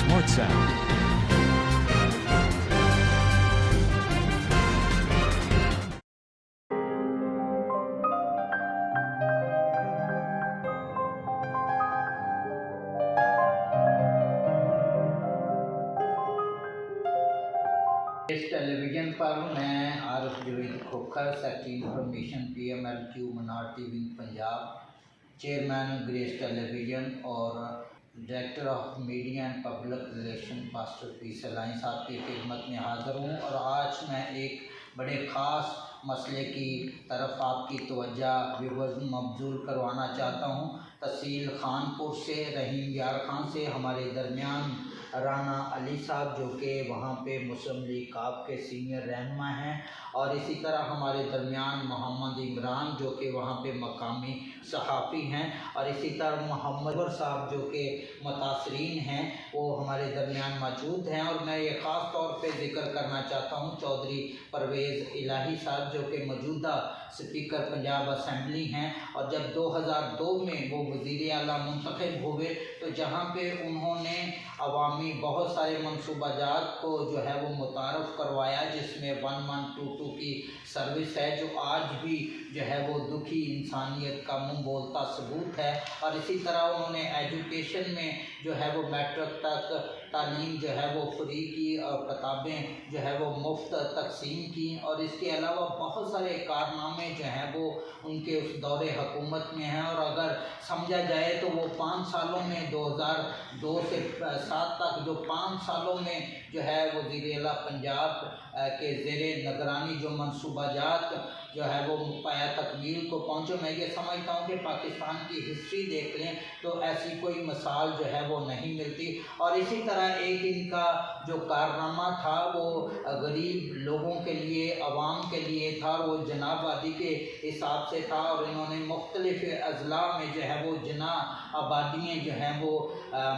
WhatsApp. इस television पर मैं Arif Javed Khokhar, secretary information PMLQ minority wing Punjab, chairman Grace television और director of media and public relation pastor P Saline साहब की खिदमत में हाज़िर हूँ। और आज मैं एक बड़े ख़ास मसले की तरफ आपकी तवज्जो व्यूअर्स मबजूल करवाना चाहता हूँ। तहसील खानपुर से रहीम यार खान से हमारे दरमियान राना अली साहब जो कि वहाँ पे मुस्लिम लीग काफ के सीनियर रहनुमा हैं, और इसी तरह हमारे दरमियान मोहम्मद इमरान जो कि वहाँ पे मकामी सहाफ़ी हैं, और इसी तरह मोहम्मद साहब जो कि मुतासरीन हैं वो हमारे दरमियान मौजूद हैं। और मैं ये ख़ास तौर पे ज़िक्र करना चाहता हूँ चौधरी परवेज़ इलाही साहब जो कि मौजूदा स्पीकर पंजाब असम्बली हैं, और जब 2002 में वो वज़ीर आला मुंतखब हुए तो जहाँ पे उन्होंने अवामी बहुत सारे मनसूबाजात को जो है वो मुतारफ़ करवाया, जिसमें 1122 की सर्विस है जो आज भी जो है वो दुखी इंसानियत का मुँह बोलता सबूत है। और इसी तरह उन्होंने एजुकेशन में जो है वो मैट्रिक तक तालीम जो है वो फ्री की और किताबें जो है वो मुफ्त तकसीम की, और इसके अलावा बहुत सारे कारनामे जो हैं वो उनके उस दौरे हुकूमत में हैं। और अगर समझा जाए तो वो 5 सालों में 2002 से 7 तक जो 5 सालों में जो है वज़ीर आला पंजाब के ज़ेरे निगरानी जो मनसूबाजात जो है वो पाया तकमील को पहुँचे, मैं ये समझता हूँ कि पाकिस्तान की हिस्ट्री देख लें तो ऐसी कोई मिसाल जो है वो नहीं मिलती। और इसी तरह एक इनका जो कारनामा था वो गरीब लोगों के लिए, अवाम के लिए था, वो जनाबादी के हिसाब से था, और इन्होंने मुख्तलिफ़ अज़ला में जो है वो जना आबादियाँ जो हैं वो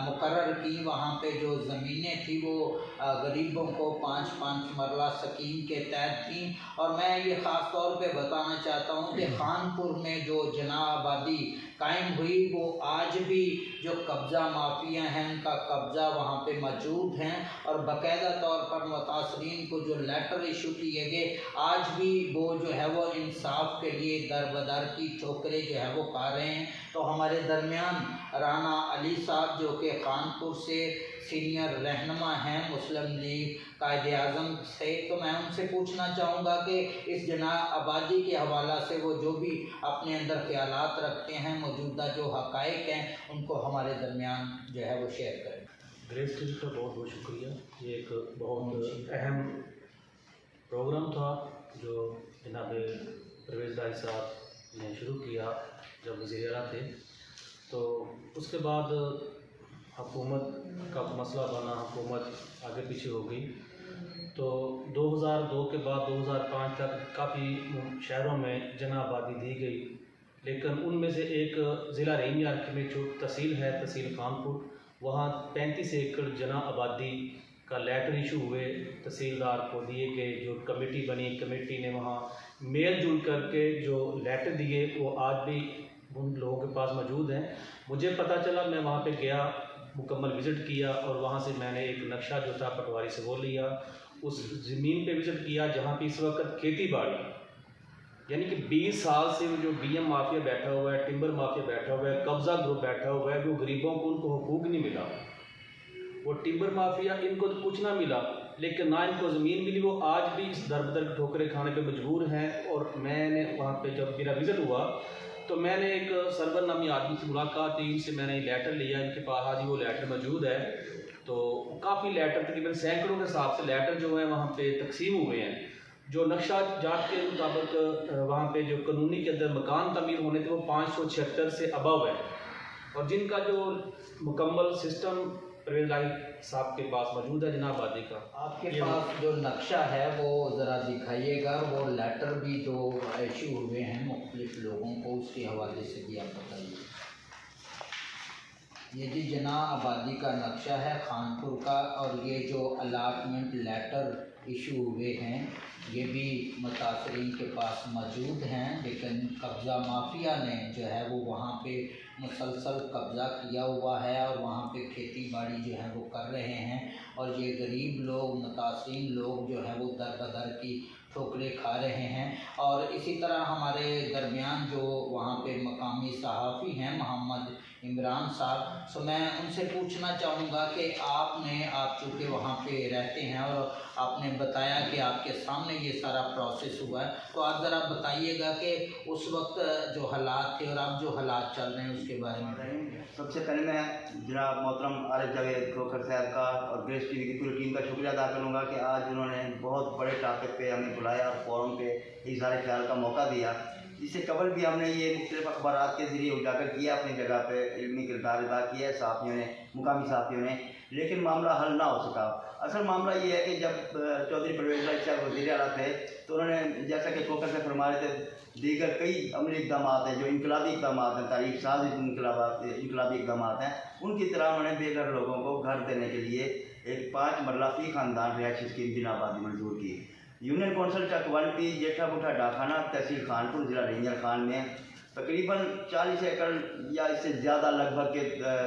मुकर्रर की। वहाँ पे जो ज़मीनें थी वो गरीबों को 5-5 मरला स्कीम के तहत थी। और मैं ये ख़ास तौर पे बताना चाहता हूँ कि खानपुर में जो जना आबादी कायम हुई वो आज भी जो कब्ज़ा माफिया हैं उनका कब्ज़ा वहाँ पे मौजूद हैं, और बाकायदा तौर पर मुतासरीन को जो लेटर इशू किए गए आज भी वो जो है वो इंसाफ के लिए दर बदर की ठोकरें जो है वो खा रहे हैं। तो हमारे दरमियान राना अली साहब जो कि खानपुर से सीनियर रहनुमा हैं मुस्लिम लीग कायदे आज़म से, तो मैं उनसे पूछना चाहूँगा कि इस जना आबादी के हवाला से वो जो भी अपने अंदर ख्यालात रखते हैं, मौजूदा जो हक़ाइक़ हैं उनको हमारे दरमियान जो है वो शेयर करें। ग्रेस टीवी का बहुत बहुत शुक्रिया। ये एक बहुत अहम प्रोग्राम था जो जनाब परवेज़ इलाही साहब ने शुरू किया जब वज़ीर आला थे। तो उसके बाद हुकूमत का मसला बना, हुकूमत आगे पीछे हो गई। तो 2002 के बाद 2005 तक काफ़ी शहरों में जना आबादी दी गई, लेकिन उनमें से एक ज़िला रहीम यार में जो तहसील है, तहसील खानपुर, वहाँ 35 एकड़ जना आबादी का लेटर इशू हुए, तहसीलदार को दिए गए। जो कमेटी बनी, कमेटी ने वहाँ मेल जुल करके जो लेटर दिए वो आज भी उन लोगों के पास मौजूद हैं। मुझे पता चला, मैं वहाँ पे गया, मुकम्मल विज़िट किया, और वहाँ से मैंने एक नक्शा जो था पटवारी से वो लिया, उस ज़मीन पे विज़िट किया जहाँ पे इस वक्त खेती बाड़ी, यानी कि 20 साल से जो BM माफिया बैठा हुआ है, टिम्बर माफिया बैठा हुआ है, कब्ज़ा ग्रुप बैठा हुआ है, वो गरीबों को उनको हुकूक नहीं मिला। वो टिम्बर माफिया, इनको तो कुछ ना मिला, लेकिन ना इनको ज़मीन मिली, वो आज भी इस दर बदर ठोकरें खाने पे मजबूर हैं। और मैंने वहाँ पे जब मेरा विज़िट हुआ तो मैंने एक सरवर नामी आदमी से मुलाकात की, इनसे मैंने लेटर लिया, इनके पास आज वो लेटर मौजूद है। तो काफ़ी लेटर, तकरीबन सैकड़ों के हिसाब से लेटर जो है वहाँ पे तकसीम हुए हैं। जो नक्शा जात के मुताबिक वहाँ पे जो कानूनी के अंदर मकान तमीर होने थे वो 576 से अबव है, और जिनका जो मुकम्मल सिस्टम परवेज़ इलाही साहब के पास मौजूद है जनाब आबादी का। आपके पास जो नक्शा है वो ज़रा दिखाइएगा, वो लेटर भी जो इशू हुए हैं मुख्तलिफ लोगों को, उसके हवाले से भी आप बताइए। ये जी जना आबादी का नक्शा है खानपुर का, और ये जो अलाटमेंट लेटर इशू हुए हैं ये भी मुतासरीन के पास मौजूद हैं, लेकिन कब्ज़ा माफिया ने जो है वो वहाँ पे मुसलसल कब्ज़ा किया हुआ है और वहाँ पे खेती बाड़ी जो है वो कर रहे हैं और ये गरीब लोग मुतासरीन लोग जो है वो दर बदर की ठोकरें खा रहे हैं। और इसी तरह हमारे दरमियान जो वहाँ पे मकामी सहाफ़ी हैं मोहम्मद इमरान साहब, सो मैं उनसे पूछना चाहूँगा कि आप चूँकि वहाँ पे रहते हैं और आपने बताया कि आपके सामने ये सारा प्रोसेस हुआ है, तो आप ज़रा बताइएगा कि उस वक्त जो हालात थे और अब जो हालात चल रहे हैं उसके बारे में। सबसे पहले मैं जनाब मोहतरम आरिफ जावेद खोखर साहब का और ग्रेस टीवी की पूरी टीम का शुक्रिया अदा करूँगा कि आज उन्होंने बहुत बड़े टॉपिक पे हमें बुलाया और फोरम पे इज़हार ख्याल का मौका दिया। इससे कबल भी हमने ये मुख्तलिफ अखबारात के ज़रिए उजागर किया, अपनी जगह पे इल्मी किरदार अदा किया है सहाफ़ियों ने, मुकामी सहाफ़ियों ने, लेकिन मामला हल ना हो सका। असल मामला ये है कि जब चौधरी परवेज़ इलाही साहब वज़ीर आला थे तो उन्होंने, जैसा कि खोखर से फरमा रहे थे, दीगर कई अमली इक़दाम हैं जो इनकलाबी इक़दाम हैं, तारीख साज इनकलाबी इक़दाम हैं, उनकी तरह उन्होंने बेघर लोगों को घर देने के लिए एक 5 मरला फ़ी ख़ानदान रिहायशी स्कीम जिनाबादी मंजूर की। यूनियन कौंसिल चकवंटी जेठा बुठा डाखाना तहसील खानपुर ज़िला रेंजर खान में तकरीबन 40 एकड़ या इससे ज़्यादा लगभग के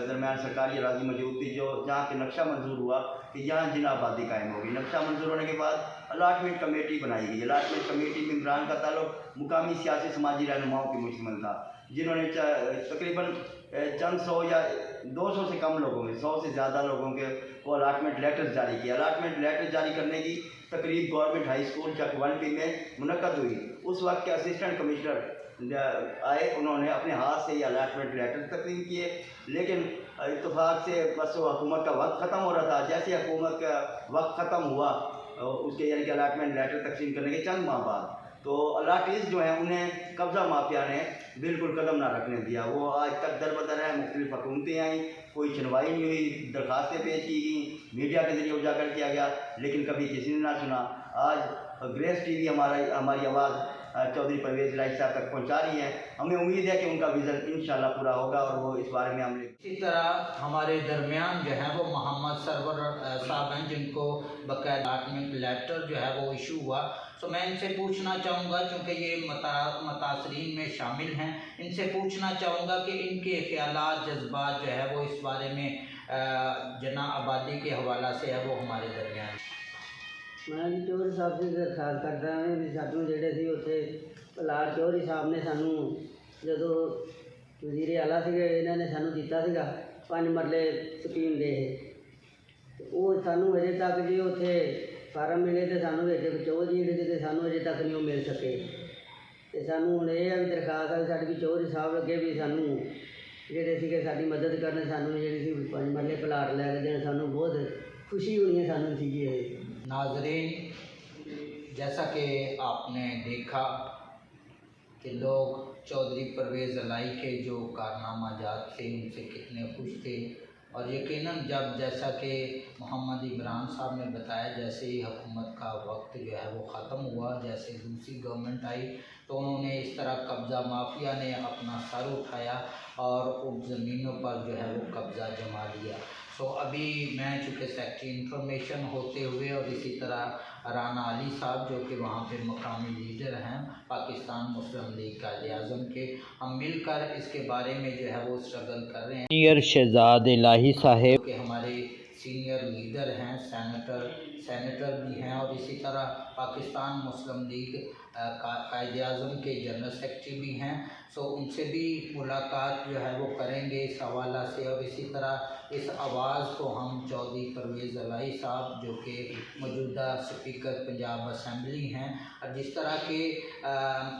दरमियान सरकारी अराज़ी मौजूद थी, जो जहाँ के नक्शा मंजूर हुआ कि यहाँ जिना आबादी कायम होगी। नक्शा मंजूर होने के बाद अलाटमेंट कमेटी बनाई गई। अलाटमेंट कमेटी में इमरान का ताल्लुक मुकामी सियासी समाजी रहनुमाओं के मुश्तमिल था, जिन्होंने तकरीबन चंद 100 या 200 से कम लोगों में 100 से ज़्यादा लोगों के को अलाटमेंट लेटर्स जारी किया। अलाटमेंट लेटर जारी करने की तकरीब गवर्नमेंट हाई स्कूल चकवंटी में मुनक़द हुई। उस वक्त के असिस्टेंट कमिश्नर आए, उन्होंने अपने हाथ से ये अलाटमेंट लेटर तकसीम किए, लेकिन इत्तेफाक से बस हुकूमत का वक्त ख़त्म हो रहा था। जैसे हुकूमत का वक्त ख़त्म हुआ उसके यानी कि अलाटमेंट लेटर तकसीम करने के चंद माह बाद तो अलाटीज़ जो हैं उन्हें कब्ज़ा माफिया ने बिल्कुल कदम ना रखने दिया। वो आज तक दर बदर है, मुख्तलिफ हुकूमतें आई, कोई सुनवाई नहीं हुई, दरख्वास्तें पेश की गई, मीडिया के ज़रिए उजागर किया गया, लेकिन कभी किसी ने ना सुना। आज ग्रेस टीवी हमारी आवाज़ चौधरी परवेज़ इलाही साहब तक पहुंचा रही है। हमें उम्मीद है कि उनका विज़न इंशाल्लाह पूरा होगा और वो इस बारे में हमने इसी तरह हमारे दरमियान जो है वो मोहम्मद सरवर साहब हैं, जिनको बकायदा अलाटमेंट लेटर जो है वो इशू हुआ। तो मैं इनसे पूछना चाहूँगा, चूँकि ये मुतासरीन में शामिल हैं, इनसे पूछना चाहूँगा कि इनके ख्यालात जज्बात जो है वो इस बारे में जना आबादी के हवाला से है वो हमारे दरमियान। मैं जी चौधरी साहब से दरखास्त करता हूँ भी सानू जेडे सी उत्थे पलाट चौधरी साहब ने सानू जो वज़ीर आला सीगे इन्होंने सानू दिता सीगा 5 मरले स्कीम दे वो सानू अजे तक जी उत्थे फार्म मिले तो सानू चौधरी जी सानू अजे तक नहीं मिल सके। तो सानू हुण ये भी दरखास्त है साडी चौधरी साहब अगे भी सानू जेडे सीगे साडी मदद करने, सानू जेडी 5 मरले पलाट लै के देन, सानू बहुत खुशी हुई है सानू सीगी। नाज़रीन, जैसा कि आपने देखा कि लोग चौधरी परवेज़ इलाही के जो कारनामा जात थे उनसे कितने खुश थे, और यकीनन जब जैसा कि मोहम्मद इमरान साहब ने बताया, जैसे ही हुकूमत का वक्त जो है वो ख़त्म हुआ, जैसे दूसरी गवर्नमेंट आई, तो उन्होंने इस तरह कब्ज़ा माफिया ने अपना सर उठाया और उन ज़मीनों पर जो है वो कब्ज़ा जमा लिया। सो अभी मैं चूँकि सेक्रेटरी इंफॉर्मेशन होते हुए और इसी तरह राना अली साहब जो कि वहाँ पे मकामी लीडर हैं पाकिस्तान मुस्लिम लीग कायद-ए-आज़म के, हम मिलकर इसके बारे में जो है वो स्ट्रगल कर रहे हैं। सीनियर शहजाद इलाही साहब के हमारे सीनियर लीडर हैं, सेनेटर भी हैं, और इसी तरह पाकिस्तान मुस्लिम लीग कायद-ए-आज़म के जनरल सेक्रेटरी भी हैं। सो उनसे भी मुलाकात जो है वो करेंगे इस हवाला से, और इसी तरह इस आवाज़ को हम चौधरी परवेज़ इलाही साहब जो कि मौजूदा स्पीकर पंजाब असम्बली हैं, और जिस तरह के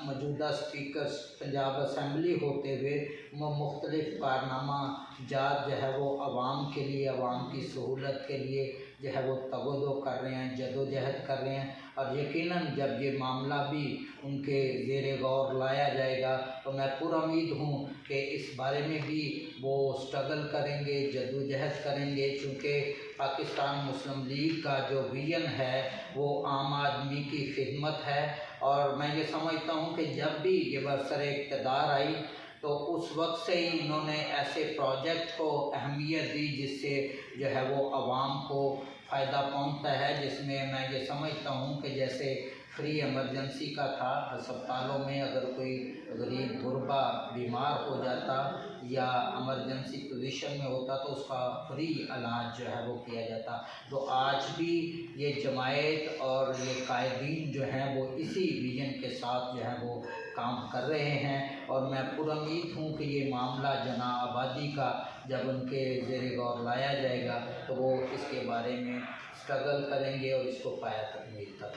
मौजूदा स्पीकर पंजाब असम्बली होते हुए मुख्तलिफ़ कारनामा जात जो है वो आवाम के लिए, आवाम की सहूलत के लिए जो है वो तगदो कर रहे हैं, जदोजहद कर रहे हैं। और यकीनन जब ये मामला भी उनके ज़ेरे गौर लाया जाएगा तो मैं पूरा उम्मीद हूँ कि इस बारे में भी वो स्ट्रगल करेंगे, जदोजहद करेंगे, चूँकि पाकिस्तान मुस्लिम लीग का जो विजन है वो आम आदमी की खिदमत है। और मैं ये समझता हूँ कि जब भी ये बरसर इक़्तिदार आई तो उस वक्त से ही इन्होंने ऐसे प्रोजेक्ट को अहमियत दी जिससे जो है वो आवाम को फ़ायदा पहुंचता है, जिसमें मैं ये समझता हूँ कि जैसे फ्री इमरजेंसी का था, अस्पतालों में अगर कोई गरीब गुरबा बीमार हो जाता या इमरजेंसी पोजीशन में होता तो उसका फ्री इलाज जो है वो किया जाता। तो आज भी ये जमायत और ये कायदीन जो हैं वो इसी विजन के साथ जो है वो काम कर रहे हैं, और मैं पुरुम्मीद हूँ कि ये मामला जना आबादी का जब उनके ज़ेरे गौर लाया जाएगा तो वो इसके बारे में स्ट्रगल करेंगे और इसको पाया तकमील तक